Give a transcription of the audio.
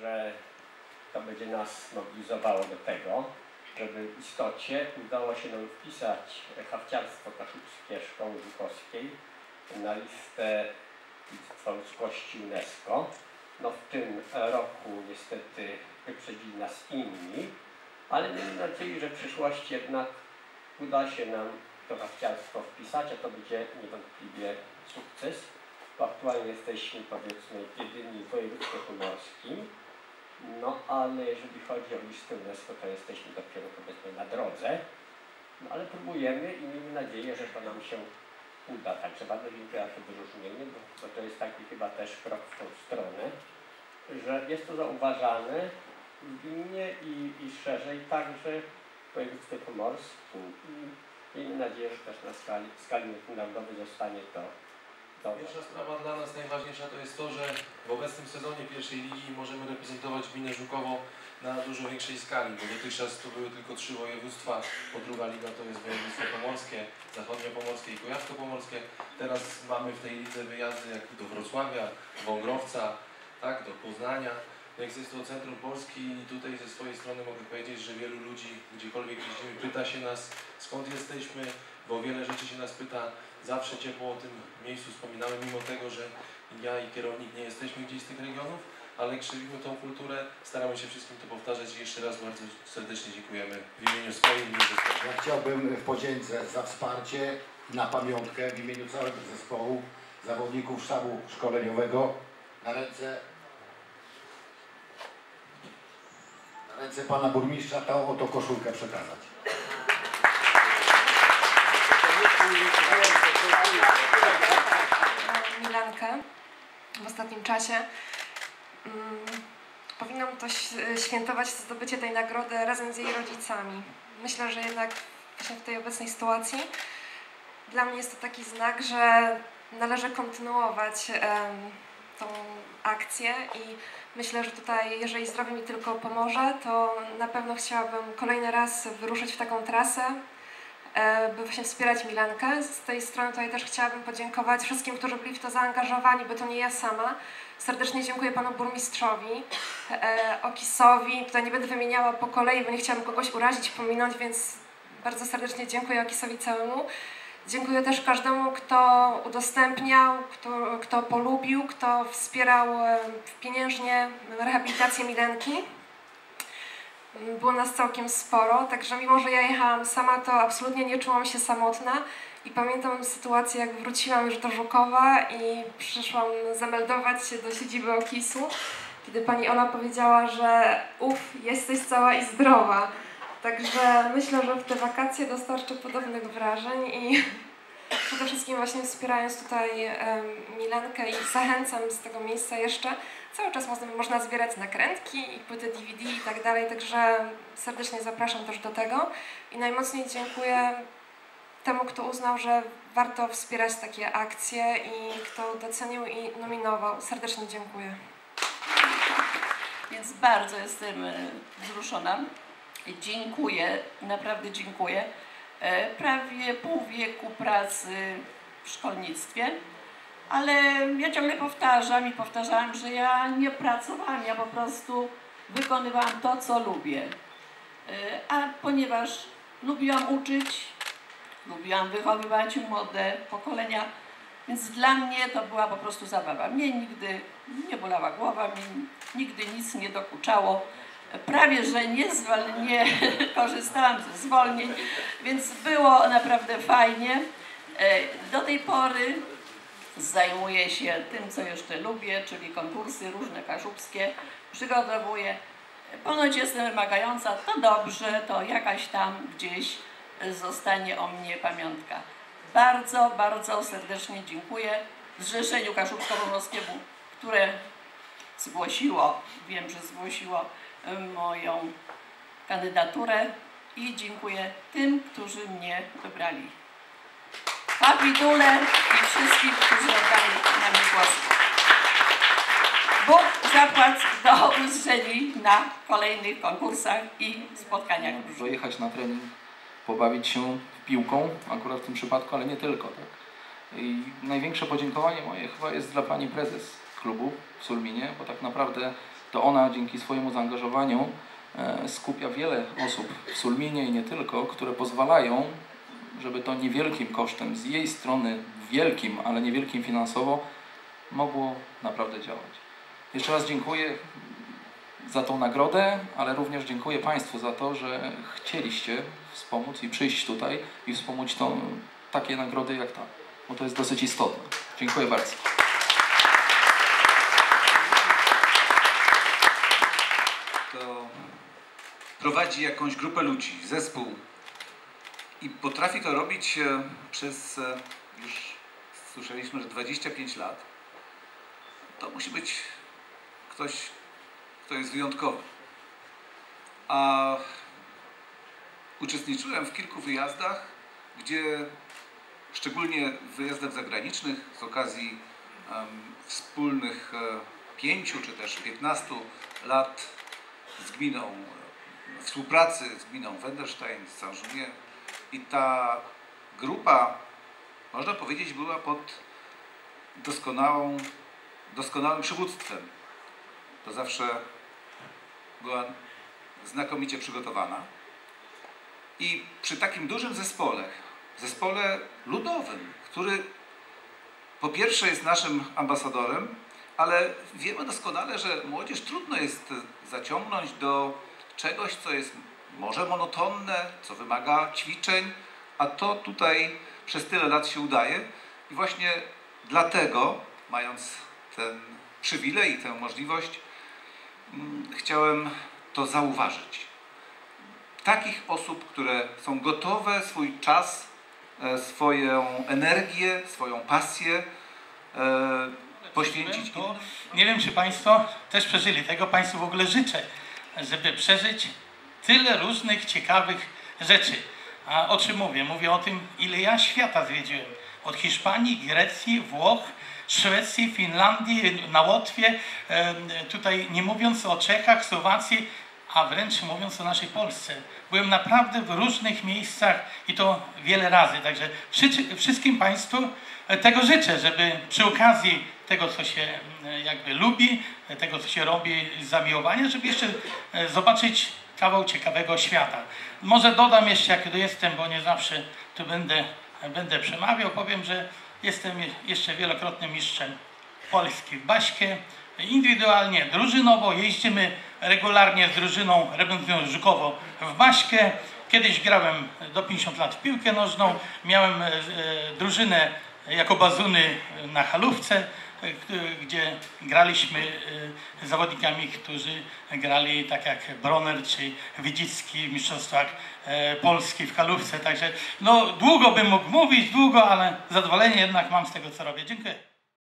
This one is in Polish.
że to będzie nas mobilizowało do tego, żeby w istocie udało się nam wpisać hafciarstwo kaszubskie Szkoły Żukowskiej na listę dziedzictwa ludzkości UNESCO. No w tym roku niestety wyprzedzili nas inni, ale miejmy nadzieję, że w przyszłości jednak uda się nam to hafciarstwo wpisać, a to będzie niewątpliwie sukces, bo aktualnie jesteśmy, powiedzmy, jedyni w województwie pomorskim. No ale jeżeli chodzi o listę UNESCO, to jesteśmy dopiero, powiedzmy, na drodze. No ale próbujemy i miejmy nadzieję, że to nam się uda. Także bardzo dziękuję za to wyróżnienie, bo to jest taki chyba też krok w tą stronę, że jest to zauważane w gminie i szerzej także w województwie pomorskim i miejmy nadzieję, że też na skali międzynarodowej zostanie to. Pierwsza sprawa dla nas najważniejsza to jest to, że w obecnym sezonie pierwszej ligi możemy reprezentować gminę Żukowo na dużo większej skali, bo dotychczas to były tylko 3 województwa, bo druga liga to jest województwo pomorskie, zachodniopomorskie i kujawsko-pomorskie. Teraz mamy w tej lidze wyjazdy jak do Wrocławia, Wągrowca, tak, do Poznania. No jest to centrum Polski i tutaj ze swojej strony mogę powiedzieć, że wielu ludzi, gdziekolwiek jeździmy, pyta się nas, skąd jesteśmy, bo wiele rzeczy się nas pyta. Zawsze ciepło o tym miejscu wspominałem, mimo tego, że ja i kierownik nie jesteśmy gdzieś z tych regionów, ale krzywimy tą kulturę, staramy się wszystkim to powtarzać i jeszcze raz bardzo serdecznie dziękujemy w imieniu swoim i zespołu. Ja chciałbym w podzięce za wsparcie na pamiątkę w imieniu całego zespołu zawodników sztabu szkoleniowego na ręce pana burmistrza tą oto koszulkę przekazać. Milankę w ostatnim czasie. Powinnam to świętować zdobycie tej nagrody razem z jej rodzicami. Myślę, że jednak właśnie w tej obecnej sytuacji dla mnie jest to taki znak, że należy kontynuować tą akcję i myślę, że tutaj, jeżeli zdrowie mi tylko pomoże, to na pewno chciałabym kolejny raz wyruszyć w taką trasę, by właśnie wspierać Milankę. Z tej strony tutaj też chciałabym podziękować wszystkim, którzy byli w to zaangażowani, bo to nie ja sama. Serdecznie dziękuję panu burmistrzowi, Okisowi. Tutaj nie będę wymieniała po kolei, bo nie chciałabym kogoś urazić, pominąć, więc bardzo serdecznie dziękuję Okisowi całemu. Dziękuję też każdemu, kto udostępniał, kto polubił, kto wspierał pieniężnie rehabilitację Milenki. Było nas całkiem sporo, także mimo, że ja jechałam sama, to absolutnie nie czułam się samotna i pamiętam sytuację, jak wróciłam już do Żukowa i przyszłam zameldować się do siedziby Okisu, kiedy pani Ola powiedziała, że jesteś cała i zdrowa. Także myślę, że w te wakacje dostarczę podobnych wrażeń i przede wszystkim właśnie wspierając tutaj Milenkę i zachęcam z tego miejsca jeszcze. Cały czas można zbierać nakrętki i płyty DVD i tak dalej, także serdecznie zapraszam też do tego. I najmocniej dziękuję temu, kto uznał, że warto wspierać takie akcje i kto docenił i nominował. Serdecznie dziękuję. Więc bardzo jestem wzruszona. Dziękuję, naprawdę dziękuję. Prawie pół wieku pracy w szkolnictwie, ale ja ciągle powtarzałam, że ja nie pracowałam, ja po prostu wykonywałam to, co lubię. A ponieważ lubiłam uczyć, lubiłam wychowywać młode pokolenia, więc dla mnie to była po prostu zabawa. Mnie nigdy nie bolała głowa, mnie nigdy nic nie dokuczało. Prawie, że nie korzystałam ze zwolnień, więc było naprawdę fajnie. Do tej pory zajmuję się tym, co jeszcze lubię, czyli konkursy różne kaszubskie, przygotowuję. Ponoć jestem wymagająca, to dobrze, to jakaś tam gdzieś zostanie o mnie pamiątka. Bardzo, bardzo serdecznie dziękuję Zrzeszeniu Kaszubsko-Pomorskiemu, które zgłosiło, wiem, że zgłosiło moją kandydaturę i dziękuję tym, którzy mnie wybrali. Kapitule i wszystkim, którzy oddali na mnie głos. Bóg zapłać do usłyszeni na kolejnych konkursach i spotkaniach. Dojechać na trening, pobawić się piłką, akurat w tym przypadku, ale nie tylko. Tak? I największe podziękowanie moje chyba jest dla pani prezes klubu w Sulminie, bo tak naprawdę to ona dzięki swojemu zaangażowaniu skupia wiele osób w Sulminie i nie tylko, które pozwalają, żeby to niewielkim kosztem z jej strony, wielkim, ale niewielkim finansowo, mogło naprawdę działać. Jeszcze raz dziękuję za tą nagrodę, ale również dziękuję Państwu za to, że chcieliście wspomóc i przyjść tutaj i wspomóc takie nagrody jak ta, bo to jest dosyć istotne. Dziękuję bardzo. To prowadzi jakąś grupę ludzi, zespół i potrafi to robić przez, już słyszeliśmy, że 25 lat. To musi być ktoś, kto jest wyjątkowy. A uczestniczyłem w kilku wyjazdach, gdzie szczególnie w wyjazdach zagranicznych z okazji wspólnych 5 czy też 15 lat z gminą, współpracy z gminą Wendelstein, z Saint-Junien, i ta grupa, można powiedzieć, była pod doskonałym przywództwem. To zawsze była znakomicie przygotowana. I przy takim dużym zespole ludowym, który po pierwsze jest naszym ambasadorem, ale wiemy doskonale, że młodzież trudno jest zaciągnąć do czegoś, co jest może monotonne, co wymaga ćwiczeń, a to tutaj przez tyle lat się udaje. I właśnie dlatego, mając ten przywilej i tę możliwość, chciałem to zauważyć. Takich osób, które są gotowe swój czas, swoją energię, swoją pasję poświęcić. Nie wiem, czy Państwo też przeżyli tego. Państwu w ogóle życzę, żeby przeżyć tyle różnych ciekawych rzeczy. A o czym mówię? Mówię o tym, ile ja świata zwiedziłem. Od Hiszpanii, Grecji, Włoch, Szwecji, Finlandii, na Łotwie, tutaj nie mówiąc o Czechach, Słowacji, a wręcz mówiąc o naszej Polsce. Byłem naprawdę w różnych miejscach i to wiele razy. Także wszystkim Państwu tego życzę, żeby przy okazji tego, co się jakby lubi, tego, co się robi z zamiłowania, żeby jeszcze zobaczyć kawał ciekawego świata. Może dodam jeszcze, jak tu jestem, bo nie zawsze tu będę przemawiał, powiem, że jestem jeszcze wielokrotnym mistrzem Polski w baśkę. Indywidualnie, drużynowo jeździmy regularnie z drużyną reprezentując Żukowo w baśkę. Kiedyś grałem do 50 lat w piłkę nożną, miałem drużynę jako bazuny na Halówce, gdzie graliśmy z zawodnikami, którzy grali tak jak Bronner czy Widzicki w mistrzostwach Polski w Halówce. Także no, długo bym mógł mówić, ale zadowolenie jednak mam z tego, co robię. Dziękuję.